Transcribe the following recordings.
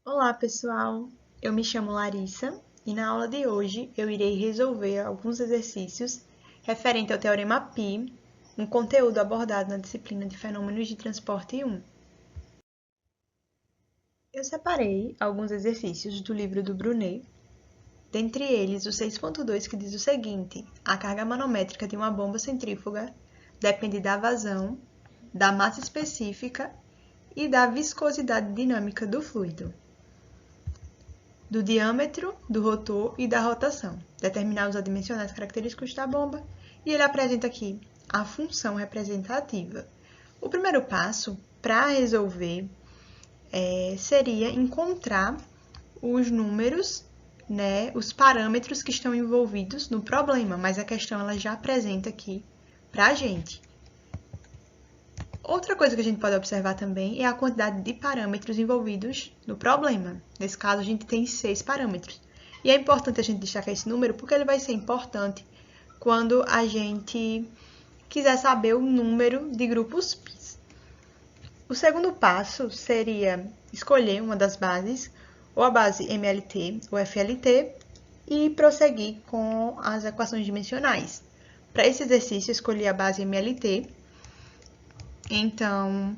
Olá, pessoal! Eu me chamo Larissa e na aula de hoje eu irei resolver alguns exercícios referente ao Teorema π, um conteúdo abordado na disciplina de Fenômenos de Transporte 1. Eu separei alguns exercícios do livro do Brunet, dentre eles o 6.2, que diz o seguinte: a carga manométrica de uma bomba centrífuga depende da vazão, da massa específica e da viscosidade dinâmica do fluido, do diâmetro do rotor e da rotação. Determinar os adimensionais característicos da bomba, e ele apresenta aqui a função representativa. O primeiro passo para resolver seria encontrar os números, os parâmetros que estão envolvidos no problema, mas a questão ela já apresenta aqui para a gente. Outra coisa que a gente pode observar também é a quantidade de parâmetros envolvidos no problema. Nesse caso, a gente tem 6 parâmetros. E é importante a gente destacar esse número porque ele vai ser importante quando a gente quiser saber o número de grupos π. O segundo passo seria escolher uma das bases, ou a base MLT ou FLT, e prosseguir com as equações dimensionais. Para esse exercício, eu escolhi a base MLT. Então,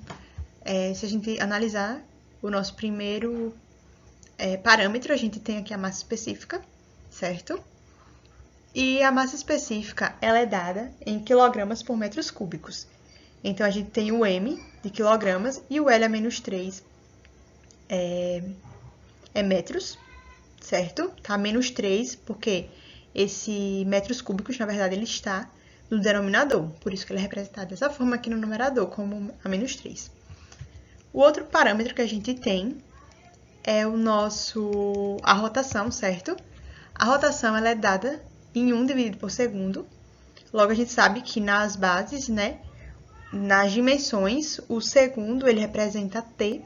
se a gente analisar o nosso primeiro parâmetro, a gente tem aqui a massa específica, certo? E a massa específica, ela é dada em quilogramas por metros cúbicos. Então, a gente tem o M de quilogramas e o L a menos 3 é metros, certo? Tá menos 3 porque esse metros cúbicos, na verdade, ele está no denominador, por isso que ele é representado dessa forma aqui no numerador, como a menos 3. O outro parâmetro que a gente tem é a rotação, certo? A rotação ela é dada em 1 dividido por segundo. Logo, a gente sabe que nas bases, nas dimensões, o segundo ele representa t.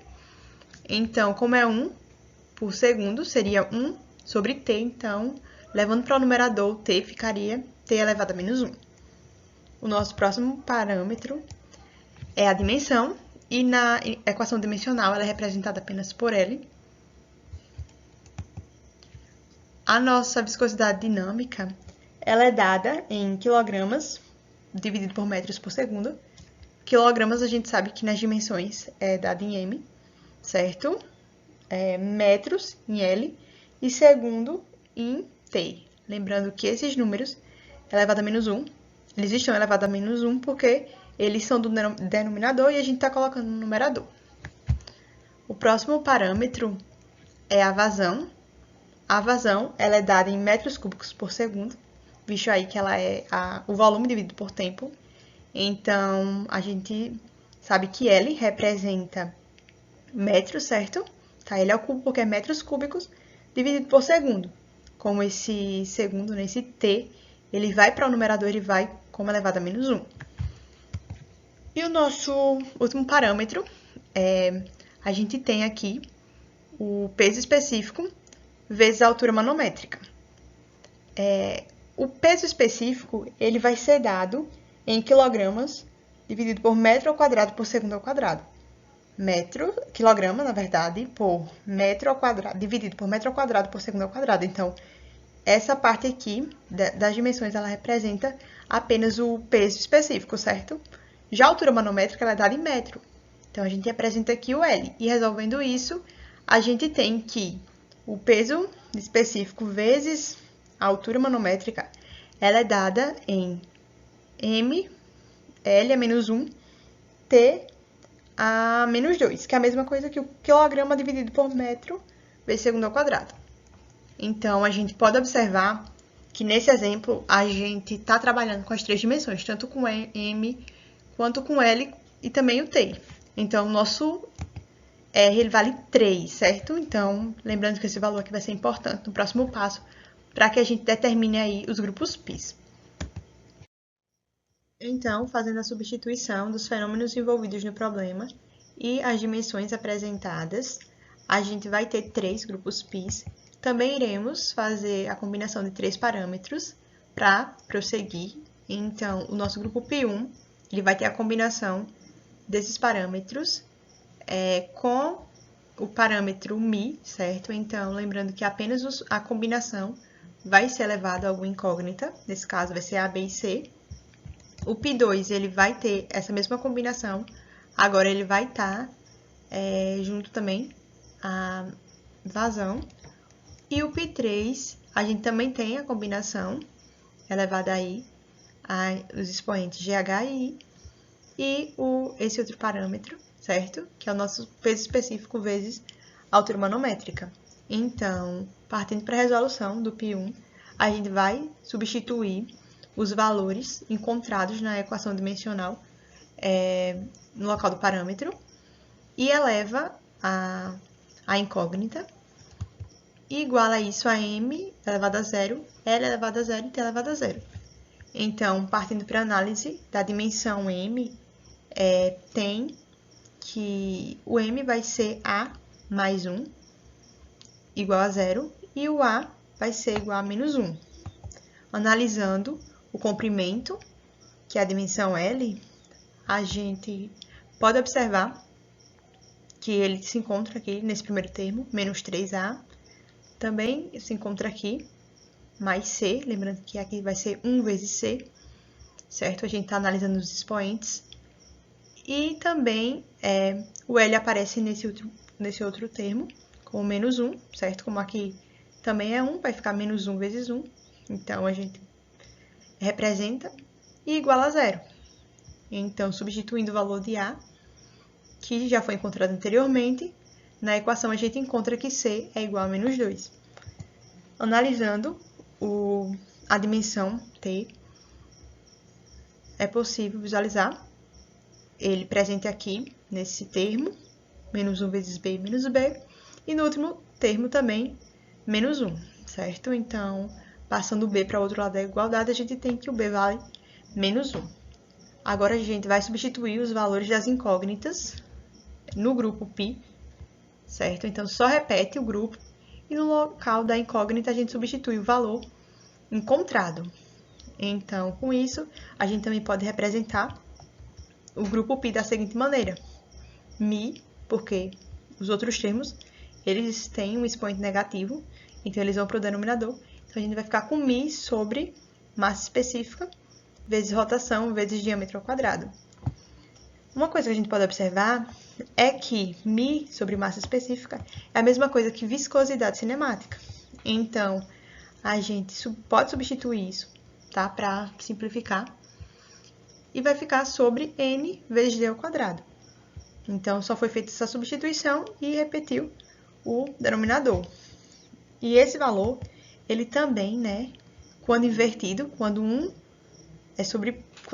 Então, como é 1 por segundo, seria 1 sobre t. Então, levando para o numerador, t ficaria t elevado a menos 1. O nosso próximo parâmetro é a dimensão, e na equação dimensional ela é representada apenas por L. A nossa viscosidade dinâmica ela é dada em quilogramas dividido por metros por segundo. Quilogramas a gente sabe que nas dimensões é dado em M, certo? Metros em L e segundo em T. Lembrando que esses números elevado a menos 1, eles estão elevados a menos 1 porque eles são do denominador e a gente está colocando no numerador. O próximo parâmetro é a vazão. A vazão ela é dada em metros cúbicos por segundo, visto aí que ela é o volume dividido por tempo. Então, a gente sabe que L representa metros, certo? Tá? Ele é o cubo porque é metros cúbicos dividido por segundo. Como esse segundo, esse T, ele vai para o numerador, ele vai como elevado a menos 1. E o nosso último parâmetro, a gente tem aqui o peso específico vezes a altura manométrica. O peso específico, ele vai ser dado em quilogramas dividido por metro ao quadrado por segundo ao quadrado. Quilograma, na verdade, por metro ao quadrado, dividido por metro ao quadrado por segundo ao quadrado. Então, essa parte aqui das dimensões, ela representa apenas o peso específico, certo? Já a altura manométrica, ela é dada em metro. Então, a gente apresenta aqui o L. E resolvendo isso, a gente tem que o peso específico vezes a altura manométrica, ela é dada em M, L a menos 1, T a menos 2, que é a mesma coisa que o quilograma dividido por metro vezes segundo ao quadrado. Então, a gente pode observar que nesse exemplo a gente está trabalhando com as 3 dimensões, tanto com M quanto com L e também o T. Então, o nosso R ele vale 3, certo? Então, lembrando que esse valor aqui vai ser importante no próximo passo para que a gente determine aí os grupos π. Então, fazendo a substituição dos fenômenos envolvidos no problema e as dimensões apresentadas, a gente vai ter 3 grupos π. Também iremos fazer a combinação de 3 parâmetros para prosseguir. Então, o nosso grupo π1 ele vai ter a combinação desses parâmetros com o parâmetro mi, certo? Então, lembrando que apenas a combinação vai ser elevada a alguma incógnita, nesse caso vai ser A, B e C. O π2, ele vai ter essa mesma combinação, agora ele vai estar junto também a vazão. E o π3, a gente também tem a combinação elevada aí os expoentes GH e I, e esse outro parâmetro, certo? Que é o nosso peso específico vezes a altura manométrica. Então, partindo para a resolução do π1, a gente vai substituir os valores encontrados na equação dimensional no local do parâmetro e eleva a incógnita e iguala isso a m elevado a zero, l elevado a zero e t elevado a zero. Então, partindo para a análise da dimensão m, tem que o m vai ser a mais 1 igual a zero e o a vai ser igual a menos 1. Analisando o comprimento, que é a dimensão L, a gente pode observar que ele se encontra aqui nesse primeiro termo, menos 3A. Também se encontra aqui mais C, lembrando que aqui vai ser 1 vezes C, certo? A gente está analisando os expoentes. E também o L aparece nesse outro termo, como menos 1, certo? Como aqui também é 1, vai ficar menos 1 vezes 1. Então, a gente representa e iguala a zero. Então, substituindo o valor de A, que já foi encontrado anteriormente, na equação a gente encontra que C é igual a menos 2. Analisando a dimensão T, é possível visualizar ele presente aqui, nesse termo, menos 1 vezes B menos B, e no último termo também, menos 1, certo? Então, passando o B para o outro lado da igualdade, a gente tem que o B vale menos 1. Agora, a gente vai substituir os valores das incógnitas no grupo π, certo? Então, só repete o grupo e no local da incógnita a gente substitui o valor encontrado. Então, com isso, a gente também pode representar o grupo π da seguinte maneira. Mi, porque os outros termos, eles têm um expoente negativo, então eles vão para o denominador. Então, a gente vai ficar com mi sobre massa específica vezes rotação vezes diâmetro ao quadrado. Uma coisa que a gente pode observar é que mi sobre massa específica é a mesma coisa que viscosidade cinemática. Então, a gente pode substituir isso, tá? Para simplificar. E vai ficar sobre n vezes d ao quadrado. Então, só foi feita essa substituição e repetiu o denominador. E esse valor, ele também, quando invertido, quando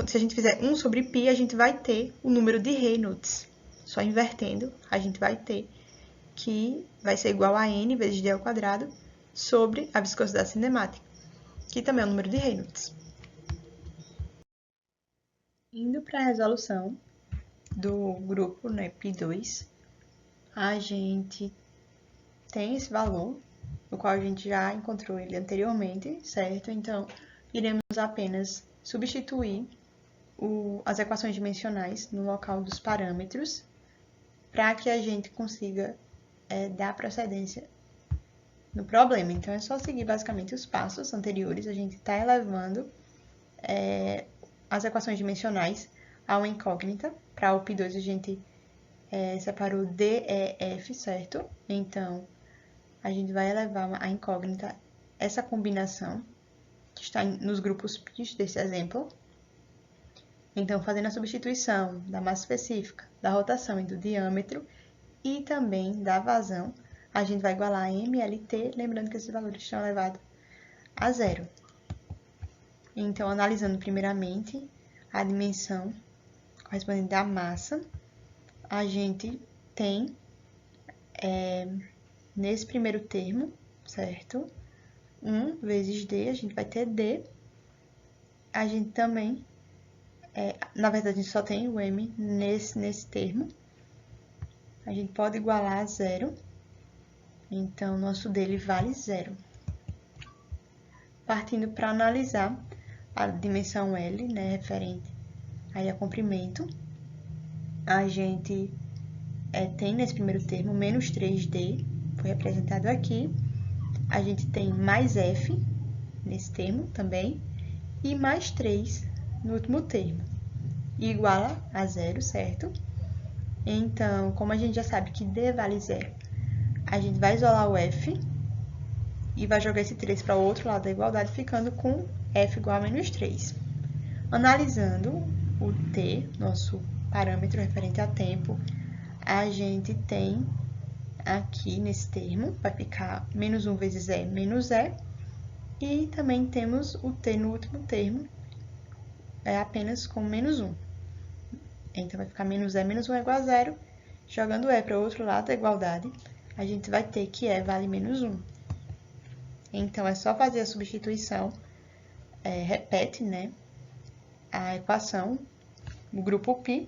se a gente fizer 1 sobre π, a gente vai ter o número de Reynolds. Só invertendo, a gente vai ter que vai ser igual a n vezes d ao quadrado sobre a viscosidade cinemática, que também é o número de Reynolds. Indo para a resolução do grupo, π2, a gente tem esse valor, o qual a gente já encontrou ele anteriormente, certo? Então, iremos apenas substituir as equações dimensionais no local dos parâmetros para que a gente consiga dar procedência no problema. Então, é só seguir basicamente os passos anteriores. A gente está elevando as equações dimensionais a uma incógnita. Para o π2, a gente separou D, E, F, certo? Então, a gente vai elevar a incógnita, essa combinação, que está nos grupos π desse exemplo. Então, fazendo a substituição da massa específica, da rotação e do diâmetro, e também da vazão, a gente vai igualar a MLT, lembrando que esses valores estão elevados a zero. Então, analisando primeiramente a dimensão correspondente à massa, a gente tem, nesse primeiro termo, certo? 1 vezes D, a gente vai ter D. A gente também, na verdade, a gente só tem o M nesse termo. A gente pode igualar a zero. Então, nosso dele vale zero. Partindo para analisar a dimensão L, referente aí a comprimento, a gente tem nesse primeiro termo menos 3D, foi representado aqui. A gente tem mais F nesse termo também, e mais 3 no último termo, igual a 0, certo? Então, como a gente já sabe que D vale 0, a gente vai isolar o F e vai jogar esse 3 para o outro lado da igualdade, ficando com F igual a menos 3. Analisando o T, nosso parâmetro referente a tempo, a gente tem aqui nesse termo, vai ficar menos 1 vezes E menos E, e também temos o T no último termo, apenas com menos 1. Então, vai ficar menos E menos 1 é igual a 0. Jogando E para o outro lado da igualdade, a gente vai ter que E vale menos 1. Então, é só fazer a substituição, repete, né, a equação, o grupo π,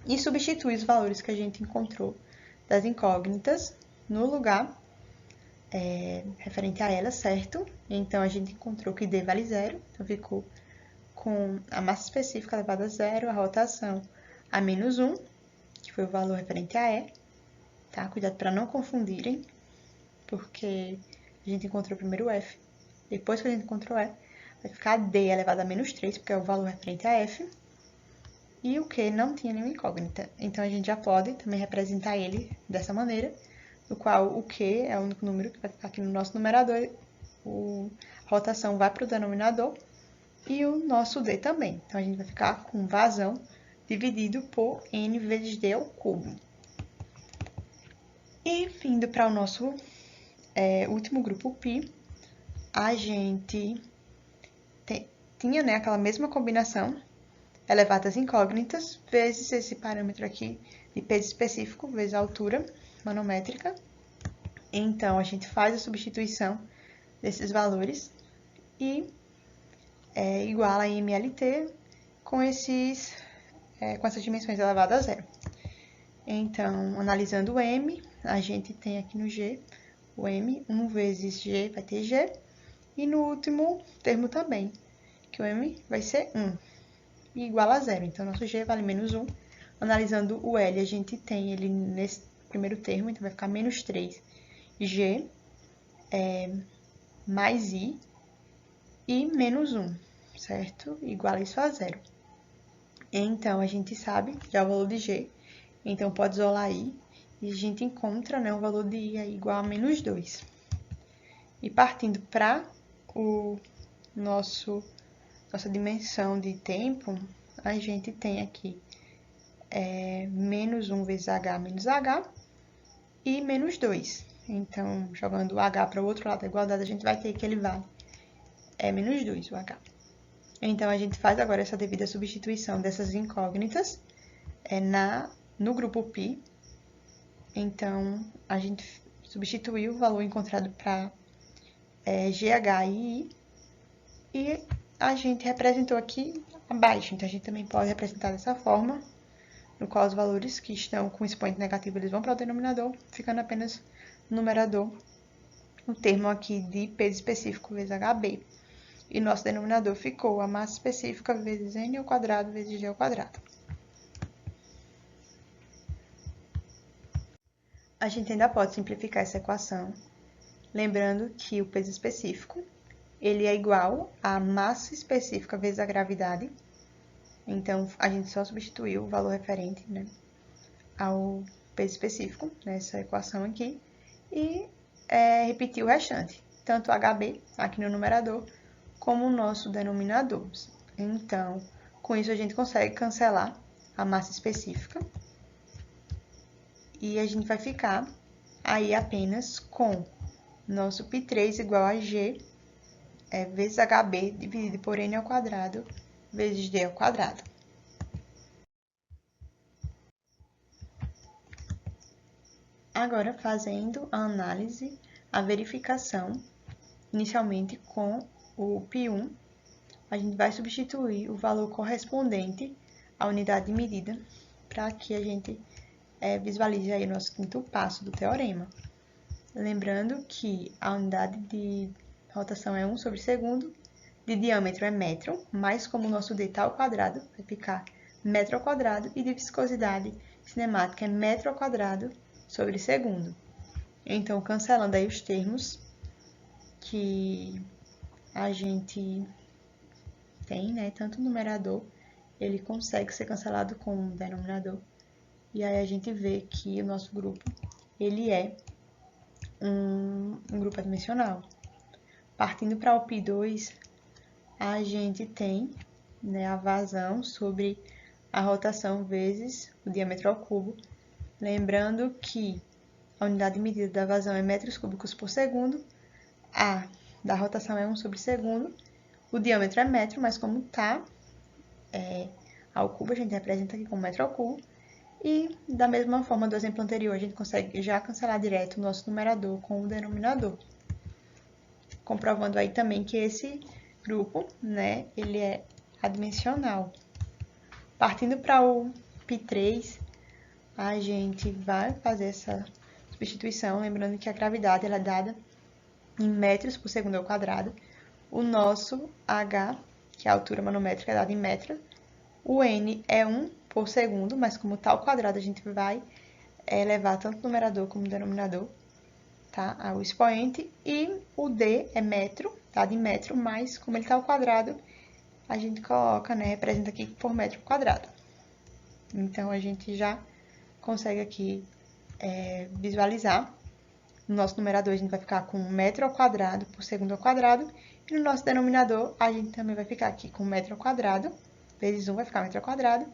e substitui os valores que a gente encontrou das incógnitas no lugar referente a ela, certo? Então, a gente encontrou que D vale 0, então ficou com a massa específica elevada a 0, a rotação a menos 1, que foi o valor referente a E, tá? Cuidado para não confundirem, porque a gente encontrou primeiro o F, depois que a gente encontrou E, vai ficar D elevado a menos 3, porque é o valor referente a F, e o Q não tinha nenhuma incógnita. Então, a gente já pode também representar ele dessa maneira, no qual o Q é o único número que vai ficar aqui no nosso numerador, a rotação vai para o denominador, e o nosso D também. Então, a gente vai ficar com vazão dividido por N vezes D ao cubo. E, vindo para o nosso último grupo π, a gente tinha, né, aquela mesma combinação, elevadas incógnitas, vezes esse parâmetro aqui de peso específico, vezes a altura manométrica. Então, a gente faz a substituição desses valores e iguala a MLT com essas dimensões elevadas a 0. Então, analisando o M, a gente tem aqui no G o M, 1 vezes G vai ter G, e no último termo também, que o M vai ser 1, e igual a 0. Então, nosso G vale menos 1. Analisando o L, a gente tem ele nesse primeiro termo, então vai ficar menos 3 G mais I e menos 1, certo? Igual a isso a 0. Então, a gente sabe já o valor de G, então pode isolar I, e a gente encontra, né, o valor de I é igual a menos 2. E partindo para nossa dimensão de tempo, a gente tem aqui menos 1 vezes H menos H e menos 2. Então, jogando o H para o outro lado da igualdade, a gente vai ter que ele vale menos 2, o H. Então, a gente faz agora essa devida substituição dessas incógnitas no grupo π. Então, a gente substituiu o valor encontrado para GH e I, e a gente representou aqui abaixo. Então, a gente também pode representar dessa forma, no qual os valores que estão com expoente negativo, eles vão para o denominador, ficando apenas no numerador o termo aqui de peso específico vezes HB. E nosso denominador ficou a massa específica vezes N ao quadrado vezes G ao quadrado. A gente ainda pode simplificar essa equação, lembrando que o peso específico ele é igual à massa específica vezes a gravidade. Então, a gente só substituiu o valor referente, né, ao peso específico nessa equação aqui e repetiu o restante, tanto HB aqui no numerador, como o nosso denominador. Então, com isso a gente consegue cancelar a massa específica e a gente vai ficar aí apenas com nosso π3 igual a G vezes HB dividido por N ao quadrado vezes D ao quadrado. Agora, fazendo a análise, a verificação, inicialmente com o π1, a gente vai substituir o valor correspondente à unidade de medida para que a gente visualize aí o nosso quinto passo do teorema. Lembrando que a unidade de rotação é 1 sobre segundo, de diâmetro é metro, mas como o nosso d está ao quadrado, vai ficar metro ao quadrado, e de viscosidade cinemática é metro ao quadrado sobre segundo. Então, cancelando aí os termos que a gente tem, né? Tanto o numerador, ele consegue ser cancelado com o denominador. E aí a gente vê que o nosso grupo, ele é um grupo adimensional. Partindo para o π2, a gente tem, né, a vazão sobre a rotação vezes o diâmetro ao cubo. Lembrando que a unidade de medida da vazão é metros cúbicos por segundo, a da rotação é 1 sobre segundo, o diâmetro é metro, mas como está ao cubo, a gente representa aqui como metro ao cubo. E da mesma forma do exemplo anterior, a gente consegue já cancelar direto o nosso numerador com o denominador. Comprovando aí também que esse grupo, né, ele é adimensional. Partindo para o π3, a gente vai fazer essa substituição, lembrando que a gravidade ela é dada em metros por segundo ao quadrado. O nosso h, que é a altura manométrica, é dada em metros. O n é 1 por segundo, mas como está ao quadrado, a gente vai levar tanto o numerador como o denominador, tá, ao expoente. E o d é metro, dado em metro, mas como ele está ao quadrado, a gente coloca, né, representa aqui por metro quadrado. Então, a gente já consegue aqui visualizar. No nosso numerador, a gente vai ficar com metro ao quadrado por segundo ao quadrado. E no nosso denominador, a gente também vai ficar aqui com metro ao quadrado, vezes 1 vai ficar metro ao quadrado,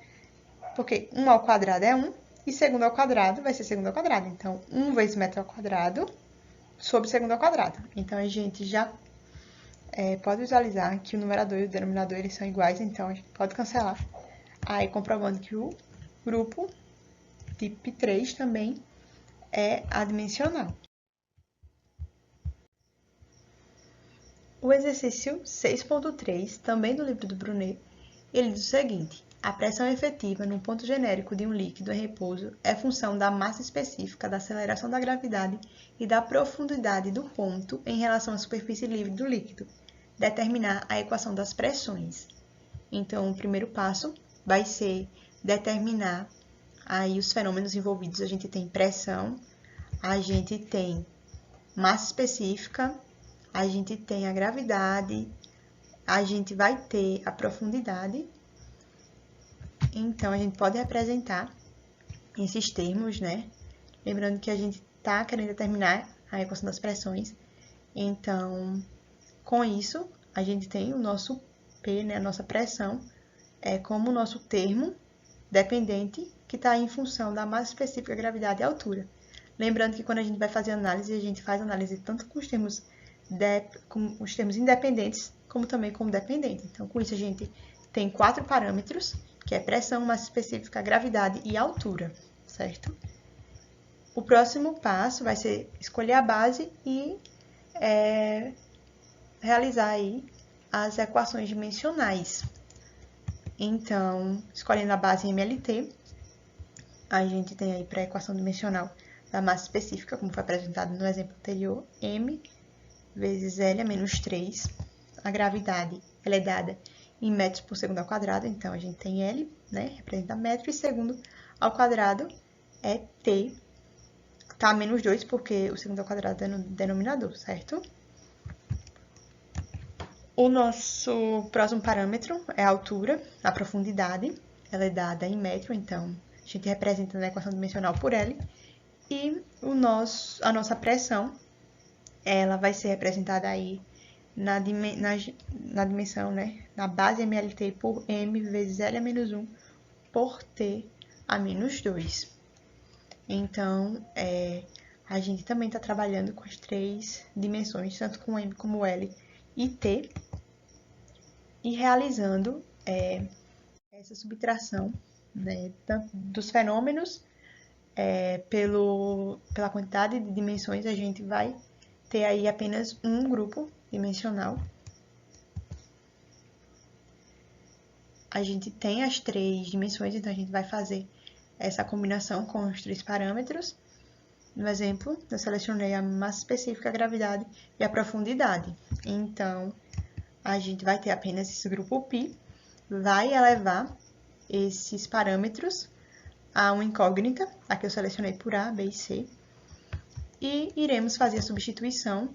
porque 1 ao quadrado é 1, e segundo ao quadrado vai ser segundo ao quadrado. Então, 1 vezes metro ao quadrado sobre segundo ao quadrado. Então, a gente já pode visualizar que o numerador e o denominador eles são iguais, então a gente pode cancelar. Aí, comprovando que o grupo tipo 3 também é adimensional. O exercício 6.3, também do livro do Brunet, ele diz o seguinte: a pressão efetiva num ponto genérico de um líquido em repouso é função da massa específica, da aceleração da gravidade e da profundidade do ponto em relação à superfície livre do líquido. Determinar a equação das pressões. Então, o primeiro passo vai ser determinar aí os fenômenos envolvidos. A gente tem pressão, a gente tem massa específica, a gente tem a gravidade, a gente vai ter a profundidade. Então, a gente pode representar esses termos, né? Lembrando que a gente está querendo determinar a equação das pressões. Então, com isso, a gente tem o nosso P, né? A nossa pressão, como o nosso termo dependente, que está em função da massa específica, gravidade e altura. Lembrando que quando a gente vai fazer análise, a gente faz análise tanto com os termos independentes, como também com o dependente. Então, com isso, a gente tem 4 parâmetros, que é pressão, massa específica, gravidade e altura, certo? O próximo passo vai ser escolher a base e realizar aí as equações dimensionais. Então, escolhendo a base MLT, a gente tem aí para a equação dimensional da massa específica, como foi apresentado no exemplo anterior, m vezes L a menos 3. A gravidade ela é dada em metros por segundo ao quadrado, então a gente tem L, né, representa metro, e segundo ao quadrado é T, tá a menos 2, porque o segundo ao quadrado é no denominador, certo? O nosso próximo parâmetro é a altura, a profundidade, ela é dada em metro, então a gente representa na equação dimensional por L, e a nossa pressão, ela vai ser representada aí na dimensão, né, na base MLT por M vezes L a menos 1 por T a menos 2. Então, a gente também está trabalhando com as 3 dimensões, tanto com M como L e T, e realizando essa subtração, né, dos fenômenos pela quantidade de dimensões. A gente vai ter aí apenas um grupo dimensional. A gente tem as 3 dimensões, então a gente vai fazer essa combinação com os 3 parâmetros. No exemplo, eu selecionei a massa específica, a gravidade e a profundidade. Então, a gente vai ter apenas esse grupo π, vai elevar esses parâmetros a uma incógnita, aqui eu selecionei por A, B e C, e iremos fazer a substituição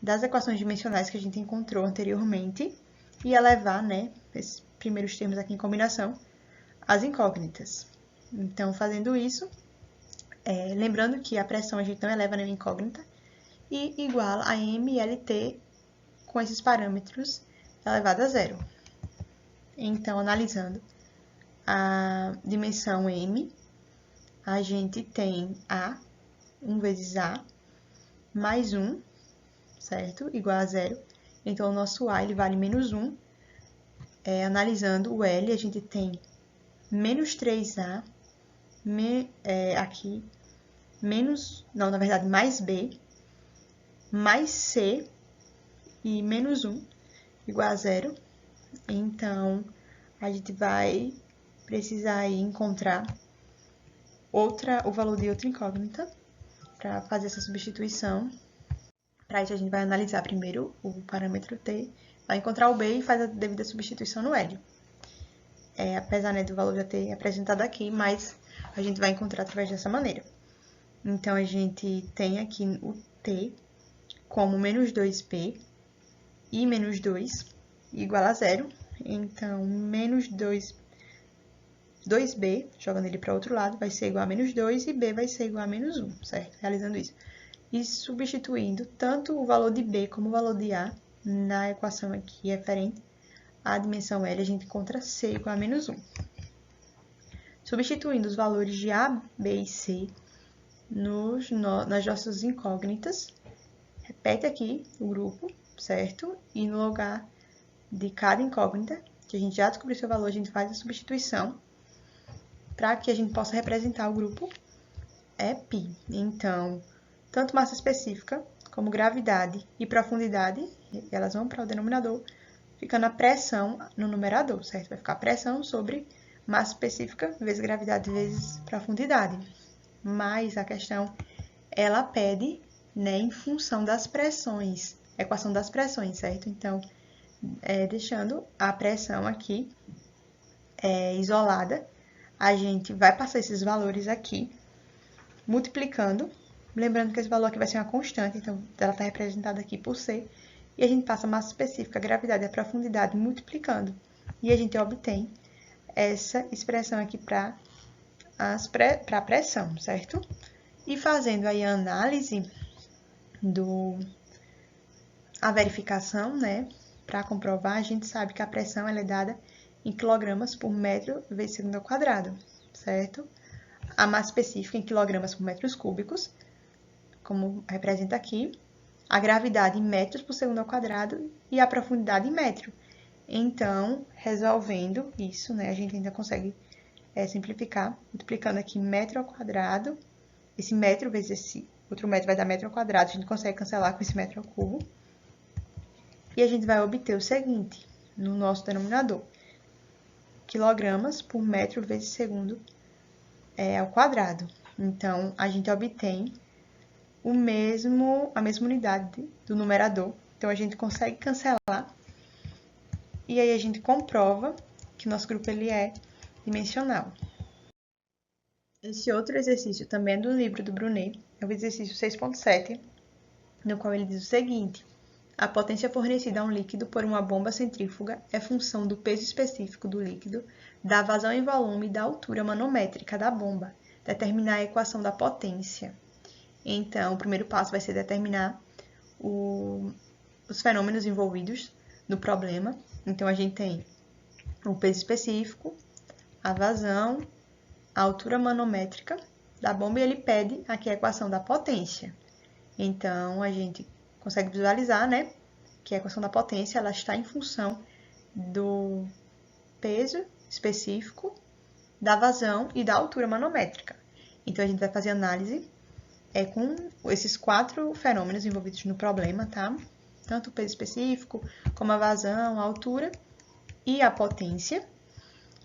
das equações dimensionais que a gente encontrou anteriormente e elevar, né, esses primeiros termos aqui em combinação, as incógnitas. Então, fazendo isso, lembrando que a pressão a gente não eleva nenhuma incógnita, e igual a MLT com esses parâmetros elevado a zero. Então, analisando a dimensão M, a gente tem A, 1 vezes A, mais 1, certo? Igual a zero. Então, o nosso A ele vale menos 1. Analisando o L, a gente tem menos 3A, aqui, na verdade, mais B, mais C e menos 1, igual a zero. Então, a gente vai precisar aí encontrar o valor de outra incógnita para fazer essa substituição. Para isso, a gente vai analisar primeiro o parâmetro T, vai encontrar o B e faz a devida substituição no L. Apesar, né, do valor já ter apresentado aqui, mas a gente vai encontrar através dessa maneira. Então, a gente tem aqui o T como menos 2P e menos 2 igual a zero. Então, menos 2B, jogando ele para o outro lado, vai ser igual a menos 2 e B vai ser igual a menos 1, certo? Realizando isso. E substituindo tanto o valor de B como o valor de A na equação aqui referente à dimensão L, a gente encontra C igual a menos 1. Substituindo os valores de A, B e C nas nossas incógnitas, repete aqui o grupo, certo? E no lugar de cada incógnita, que a gente já descobriu seu valor, a gente faz a substituição para que a gente possa representar o grupo π. Então, tanto massa específica como gravidade e profundidade, elas vão para o denominador, ficando a pressão no numerador, certo? Vai ficar pressão sobre massa específica vezes gravidade vezes profundidade. Mas a questão, ela pede, né, em função das pressões, equação das pressões, certo? Então, deixando a pressão aqui isolada, a gente vai passar esses valores aqui, multiplicando, lembrando que esse valor aqui vai ser uma constante, então ela está representada aqui por C, e a gente passa a massa específica, a gravidade e a profundidade multiplicando, e a gente obtém essa expressão aqui para a pressão, certo? E fazendo aí a análise a verificação, né, para comprovar, a gente sabe que a pressão ela é dada em quilogramas por metro vezes segundo ao quadrado, certo? A massa específica em quilogramas por metros cúbicos, como representa aqui, a gravidade em metros por segundo ao quadrado e a profundidade em metro. Então, resolvendo isso, né, a gente ainda consegue simplificar, multiplicando aqui metro ao quadrado, esse metro vezes esse outro metro vai dar metro ao quadrado, a gente consegue cancelar com esse metro ao cubo, e a gente vai obter o seguinte, no nosso denominador, quilogramas por metro vezes segundo ao quadrado. Então, a gente obtém a mesma unidade do numerador. Então, a gente consegue cancelar. E aí, a gente comprova que o nosso grupo ele é dimensional. Esse outro exercício também é do livro do Brunet, é o exercício 6.7, no qual ele diz o seguinte: a potência fornecida a um líquido por uma bomba centrífuga é função do peso específico do líquido, da vazão em volume e da altura manométrica da bomba. Determinar a equação da potência. Então, o primeiro passo vai ser determinar os fenômenos envolvidos no problema. Então, a gente tem o peso específico, a vazão, a altura manométrica da bomba e ele pede aqui a equação da potência. Então, a gente consegue visualizar, né, que a equação da potência ela está em função do peso específico, da vazão e da altura manométrica. Então, a gente vai fazer análise com esses 4 fenômenos envolvidos no problema, tá? Tanto o peso específico, como a vazão, a altura e a potência.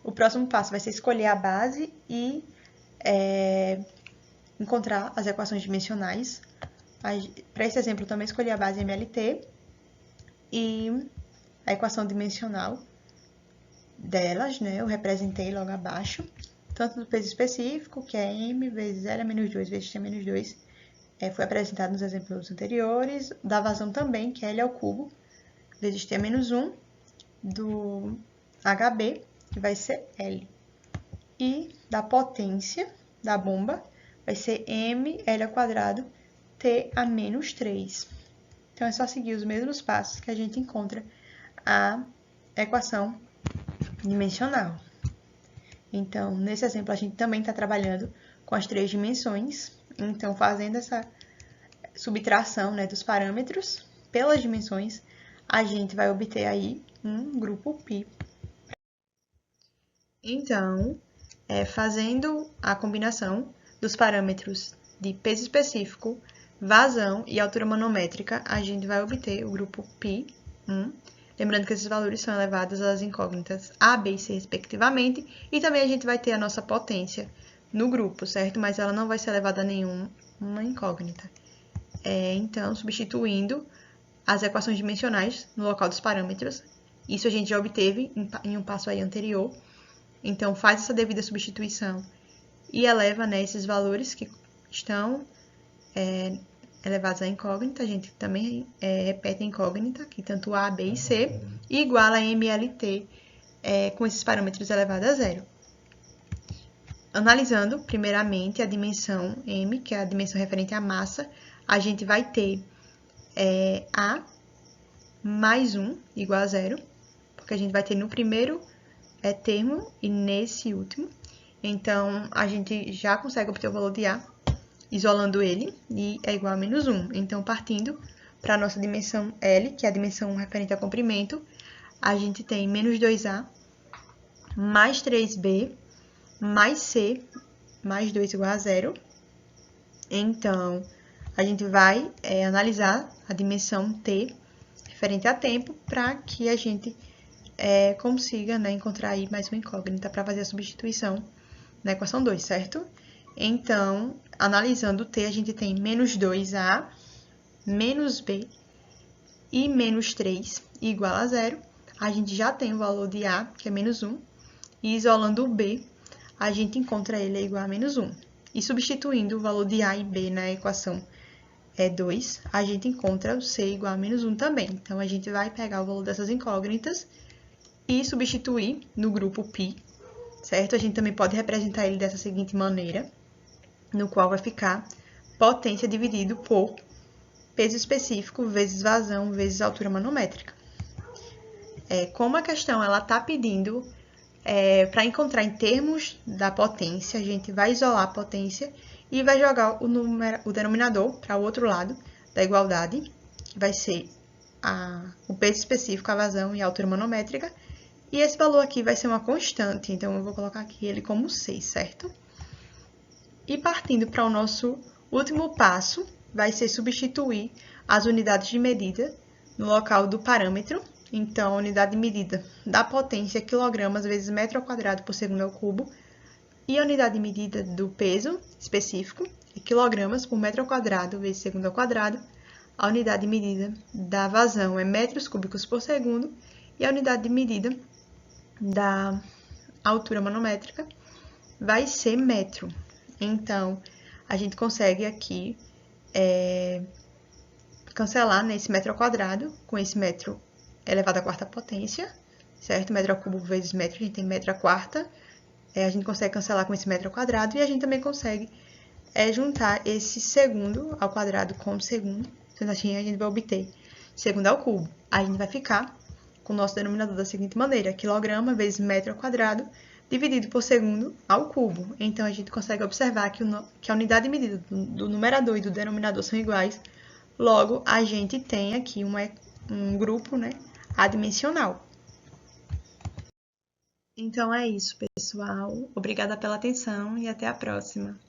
O próximo passo vai ser escolher a base e encontrar as equações dimensionais. Para esse exemplo, eu também escolhi a base MLT e a equação dimensional delas, né? Eu representei logo abaixo. tanto do peso específico, que é m vezes L menos 2 vezes T menos 2, foi apresentado nos exemplos anteriores, da vazão também, que é L ao cubo, vezes T menos 1, do HB, que vai ser L. E da potência da bomba vai ser mL ao quadrado T a menos 3. Então, é só seguir os mesmos passos que a gente encontra a equação dimensional. Então, nesse exemplo, a gente também está trabalhando com as 3 dimensões. Então, fazendo essa subtração, né, dos parâmetros pelas dimensões, a gente vai obter aí um grupo π. Então, fazendo a combinação dos parâmetros de peso específico, vazão e altura manométrica, a gente vai obter o grupo π. Lembrando que esses valores são elevados às incógnitas A, B e C, respectivamente. E também a gente vai ter a nossa potência no grupo, certo? Mas ela não vai ser elevada a nenhuma incógnita. Então, substituindo as equações dimensionais no local dos parâmetros, isso a gente já obteve em um passo aí anterior. Então, faz essa devida substituição e eleva, né, esses valores que estão elevados à incógnita. A gente também repete a incógnita, que tanto A, B e C, e iguala a MLT com esses parâmetros elevados a zero. Analisando, primeiramente, a dimensão M, que é a dimensão referente à massa, a gente vai ter A mais 1 igual a zero, porque a gente vai ter no primeiro termo e nesse último. Então, a gente já consegue obter o valor de A, isolando ele, e é igual a menos 1. Então, partindo para a nossa dimensão L, que é a dimensão referente ao comprimento, a gente tem menos 2A mais 3B mais C mais 2 igual a zero. Então, a gente vai analisar a dimensão T referente a tempo para que a gente consiga, né, encontrar aí mais uma incógnita para fazer a substituição na equação 2, certo? Então, analisando o T, a gente tem menos 2A, menos B e menos 3 igual a zero. A gente já tem o valor de A, que é menos 1, e isolando o B, a gente encontra ele igual a menos 1. E substituindo o valor de A e B na equação 2, a gente encontra o C igual a menos 1 também. Então, a gente vai pegar o valor dessas incógnitas e substituir no grupo π, certo? A gente também pode representar ele dessa seguinte maneira, no qual vai ficar potência dividido por peso específico vezes vazão vezes altura manométrica. Como a questão ela está pedindo para encontrar em termos da potência, a gente vai isolar a potência e vai jogar o denominador para o outro lado da igualdade, que vai ser o peso específico, a vazão e a altura manométrica. E esse valor aqui vai ser uma constante, então eu vou colocar aqui ele como 6, certo? E partindo para o nosso último passo, vai ser substituir as unidades de medida no local do parâmetro. Então, a unidade de medida da potência é quilogramas vezes metro ao quadrado por segundo ao cubo. E a unidade de medida do peso específico é quilogramas por metro ao quadrado vezes segundo ao quadrado. A unidade de medida da vazão é metros cúbicos por segundo. E a unidade de medida da altura manométrica vai ser metro. Então, a gente consegue aqui cancelar nesse metro ao quadrado, com esse metro elevado à quarta potência, certo? Metro ao cubo vezes metro, a gente tem metro à quarta. A gente consegue cancelar com esse metro ao quadrado e a gente também consegue juntar esse segundo ao quadrado com o segundo. Então, assim, a gente vai obter segundo ao cubo. A gente vai ficar com o nosso denominador da seguinte maneira: quilograma vezes metro ao quadrado dividido por segundo ao cubo. Então, a gente consegue observar que a unidade de medida do numerador e do denominador são iguais. Logo, a gente tem aqui um grupo, né, adimensional. Então, é isso, pessoal. Obrigada pela atenção e até a próxima.